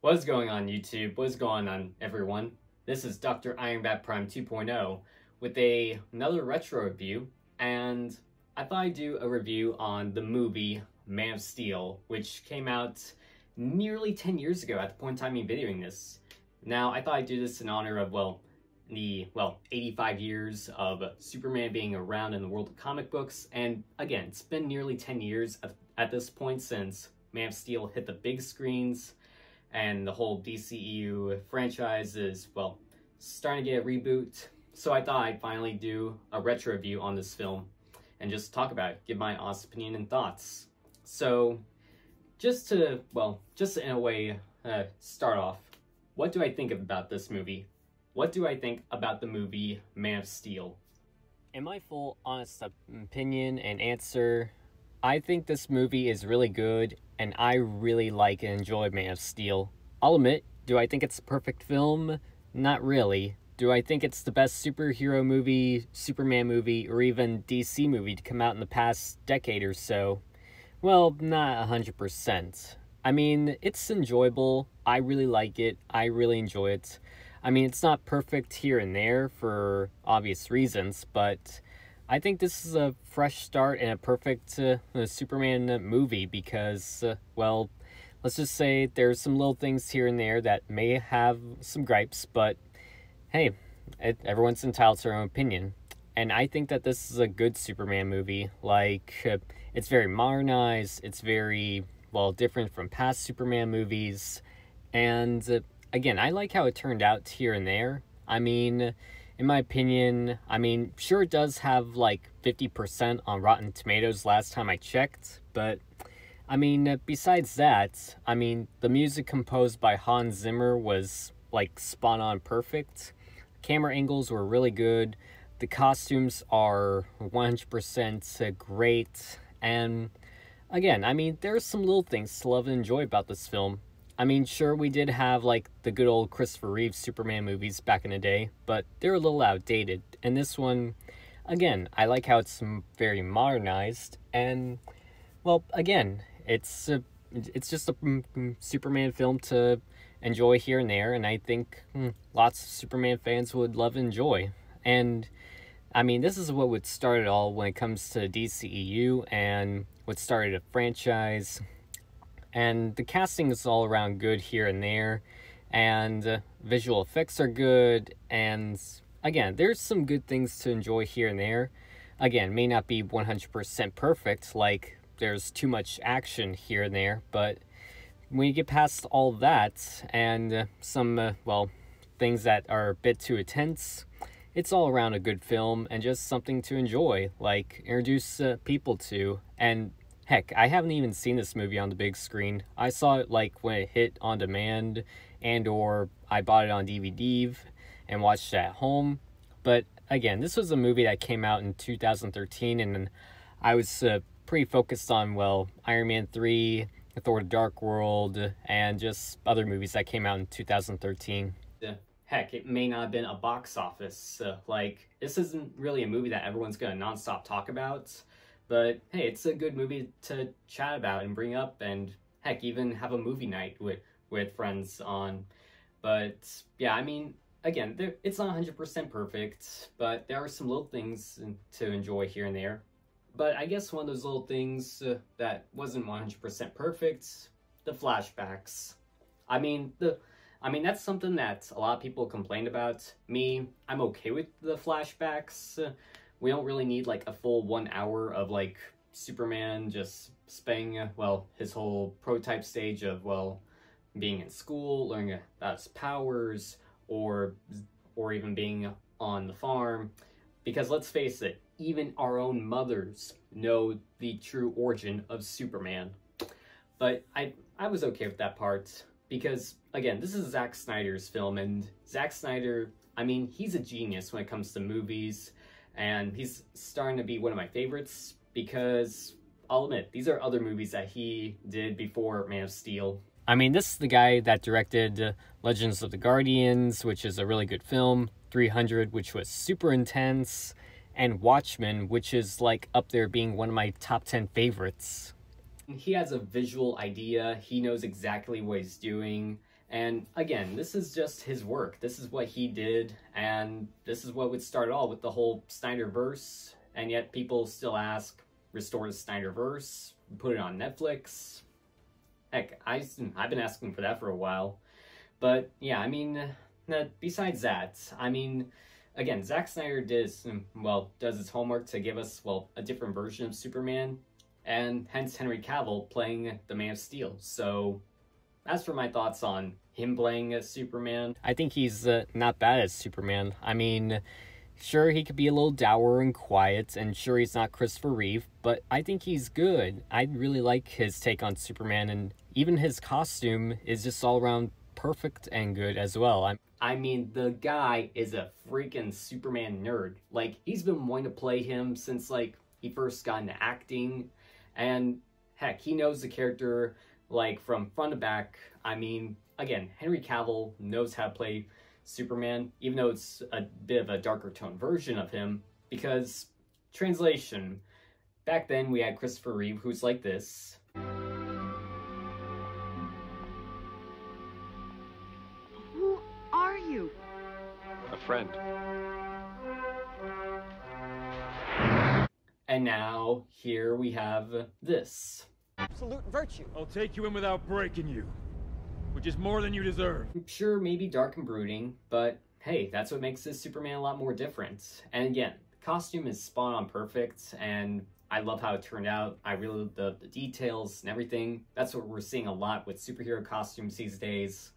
What's going on YouTube? What's going on everyone? This is Dr. Ironbat Prime 2.0 with another retro review, and I thought I'd do a review on the movie Man of Steel, which came out nearly 10 years ago at the point in time I'm videoing this. Now, I thought I'd do this in honor of, the 85 years of Superman being around in the world of comic books, and again, it's been nearly 10 years at this point since Man of Steel hit the big screens, and the whole DCEU franchise is, starting to get a reboot. So I thought I'd finally do a retro review on this film and just talk about it, give my honest opinion and thoughts. So just to in a way start off, what do I think about this movie? What do I think about the movie Man of Steel? In my full honest opinion and answer, I think this movie is really good, and I really like and enjoy Man of Steel. I'll admit, do I think it's a perfect film? Not really. Do I think it's the best superhero movie, Superman movie, or even DC movie to come out in the past decade or so? Well, not 100%. I mean, it's enjoyable. I really like it. I really enjoy it. I mean, it's not perfect here and there for obvious reasons, but I think this is a fresh start and a perfect Superman movie because, let's just say there's some little things here and there that may have some gripes, but hey, everyone's entitled to their own opinion. And I think that this is a good Superman movie. It's very modernized, it's very, different from past Superman movies, and again, I like how it turned out here and there. I mean, in my opinion, sure it does have 50% on Rotten Tomatoes last time I checked, but besides that, the music composed by Hans Zimmer was spot on perfect. Camera angles were really good. The costumes are 100% great. And again, there's some little things to love and enjoy about this film. Sure, we did have, the good old Christopher Reeve Superman movies back in the day, but they're a little outdated. And this one, again, I like how it's very modernized, and, again, it's just a Superman film to enjoy here and there, and I think lots of Superman fans would love and enjoy. And, this is what would start it all when it comes to DCEU, and what started a franchise. And the casting is all around good here and there, and visual effects are good, and again, there's some good things to enjoy here and there. Again, may not be 100% perfect, there's too much action here and there, but when you get past all that, and some, things that are a bit too intense, it's all around a good film, and just something to enjoy, introduce people to. And heck, I haven't even seen this movie on the big screen. I saw it when it hit on demand, and or I bought it on DVD and watched it at home. But again, this was a movie that came out in 2013, and I was pretty focused on, Iron Man 3, Thor the Dark World, and just other movies that came out in 2013. Heck, it may not have been a box office. This isn't really a movie that everyone's gonna nonstop talk about. But hey, it's a good movie to chat about and bring up, and heck, even have a movie night with friends on. But yeah, again, it's not 100% perfect, but there are some little things to enjoy here and there. But I guess one of those little things that wasn't 100% perfect, the flashbacks. That's something that a lot of people complained about. Me, I'm okay with the flashbacks. We don't really need a full 1 hour of Superman just spending his whole prototype stage of being in school, learning about his powers, or even being on the farm. Because let's face it, even our own mothers know the true origin of Superman. But I was okay with that part because, again, this is Zack Snyder's film, and Zack Snyder, he's a genius when it comes to movies. And he's starting to be one of my favorites because, I'll admit, these are other movies that he did before Man of Steel. This is the guy that directed Legends of the Guardians, which is a really good film, 300, which was super intense, and Watchmen, which is up there being one of my top 10 favorites. He has a visual idea, he knows exactly what he's doing, And again, this is just his work. This is what he did, and this is what would start all with the whole Snyderverse. And yet people still ask, restore the Snyderverse, put it on Netflix. Heck, I've been asking for that for a while. But yeah, I mean, besides that, I mean, again, Zack Snyder does his homework to give us, well, a different version of Superman, and hence Henry Cavill playing the Man of Steel. So as for my thoughts on him playing as Superman, I think he's not bad as Superman. I mean, sure, he could be a little dour and quiet, and sure, he's not Christopher Reeve, but I think he's good. I really like his take on Superman, and even his costume is just all around perfect and good as well. I mean, the guy is a freaking Superman nerd. Like, he's been wanting to play him since, like, he first got into acting, and heck, he knows the character, like, from front to back. I mean, again, Henry Cavill knows how to play Superman, even though it's a bit of a darker tone version of him, because, translation, back then we had Christopher Reeve, who's like this. Who are you? A friend. And now, here we have this. Absolute virtue. I'll take you in without breaking you, which is more than you deserve. Sure, maybe dark and brooding, but hey, that's what makes this Superman a lot more different. And again, the costume is spot on perfect, and I love how it turned out. I really love the details and everything. That's what we're seeing a lot with superhero costumes these days.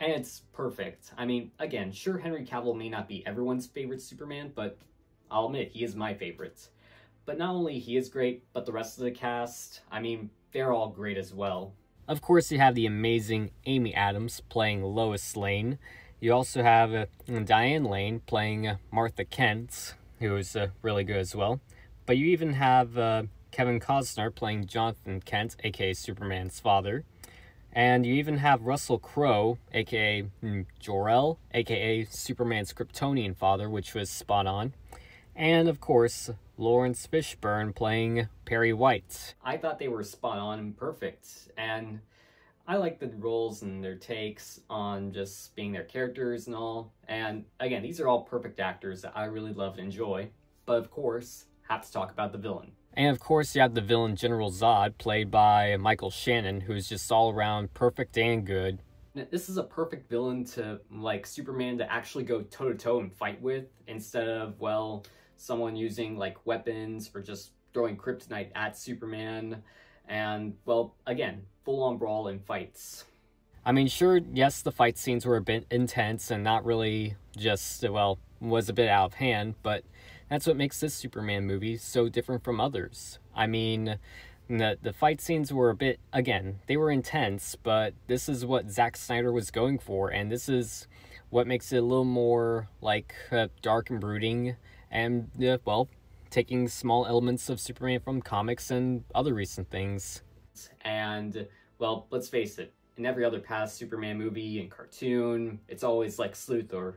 And it's perfect. I mean, again, sure, Henry Cavill may not be everyone's favorite Superman, but I'll admit, he is my favorite. But not only he is great, but the rest of the cast, I mean, they're all great as well. Of course, you have the amazing Amy Adams playing Lois Lane. You also have Diane Lane playing Martha Kent, who is really good as well. But you even have Kevin Costner playing Jonathan Kent, aka Superman's father. And you even have Russell Crowe, aka Jor-El, aka Superman's Kryptonian father, which was spot on. And of course, Lawrence Fishburne playing Perry White. I thought they were spot on and perfect, and I like the roles and their takes on just being their characters and all. And again, these are all perfect actors that I really love and enjoy. But of course, have to talk about the villain. And of course, you have the villain General Zod, played by Michael Shannon, who's just all around perfect and good. This is a perfect villain to, like, Superman to actually go toe-to-toe and fight with, instead of, well, someone using, like, weapons or just throwing kryptonite at Superman. And, well, again, full-on brawl and fights. I mean, sure, yes, the fight scenes were a bit intense and not really just, well, was a bit out of hand, but that's what makes this Superman movie so different from others. I mean, the fight scenes were a bit, again, they were intense, but this is what Zack Snyder was going for, and this is what makes it a little more, like, dark and brooding, and, well, taking small elements of Superman from comics and other recent things. And, well, let's face it, in every other past Superman movie and cartoon, it's always like Luthor.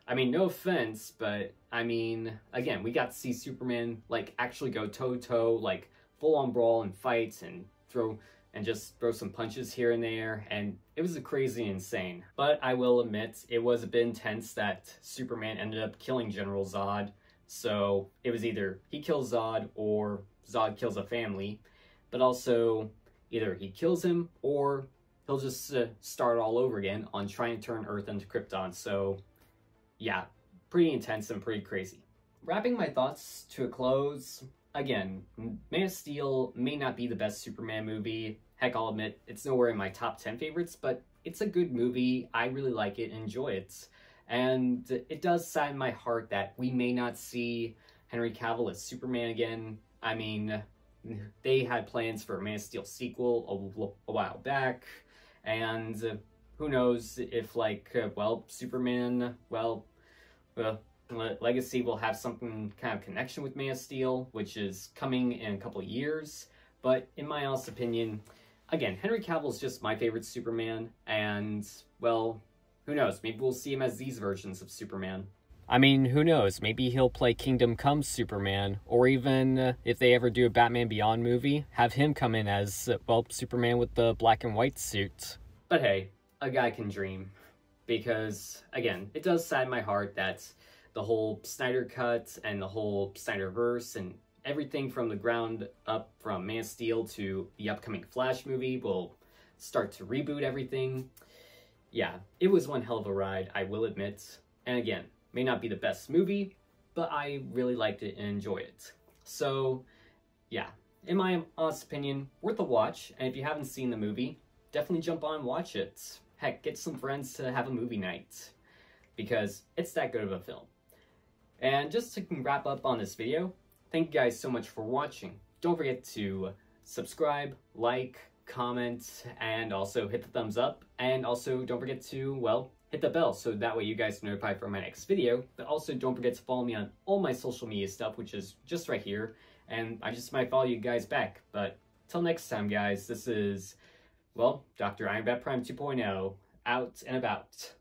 I mean, no offense, but, I mean, again, we got to see Superman, like, actually go toe-to-toe, like, full-on brawl and fights and just throw some punches here and there, and it was crazy insane. But I will admit, it was a bit intense that Superman ended up killing General Zod, so it was either he kills Zod or Zod kills a family, but also either he kills him or he'll just start all over again on trying to turn Earth into Krypton. So yeah, pretty intense and pretty crazy. Wrapping my thoughts to a close, again, Man of Steel may not be the best Superman movie. Heck, I'll admit, it's nowhere in my top 10 favorites, but it's a good movie. I really like it and enjoy it. And it does sadden my heart that we may not see Henry Cavill as Superman again. I mean, they had plans for a Man of Steel sequel a while back, and who knows if, like, well, Superman, well, Legacy will have something kind of connection with Man of Steel, which is coming in a couple of years. But in my honest opinion, again, Henry Cavill is just my favorite Superman, and, well, who knows, maybe we'll see him as these versions of Superman. I mean, who knows, maybe he'll play Kingdom Come Superman, or even, if they ever do a Batman Beyond movie, have him come in as, well, Superman with the black and white suit. But hey, a guy can dream. Because, again, it does sadden my heart that the whole Snyder Cut and the whole Snyderverse and everything from the ground up, from Man of Steel to the upcoming Flash movie, will start to reboot everything. Yeah, it was one hell of a ride, I will admit. And again, may not be the best movie, but I really liked it and enjoyed it. So, yeah, in my honest opinion, worth a watch. And if you haven't seen the movie, definitely jump on and watch it. Heck, get some friends to have a movie night, because it's that good of a film. And just to wrap up on this video, thank you guys so much for watching. Don't forget to subscribe, like, comment, and also hit the thumbs up. And also don't forget to, well, hit the bell so that way you guys are notified for my next video. But also don't forget to follow me on all my social media stuff, which is just right here. And I just might follow you guys back. But till next time, guys, this is, well, Dr. Iron Bat Prime 2.0, out and about.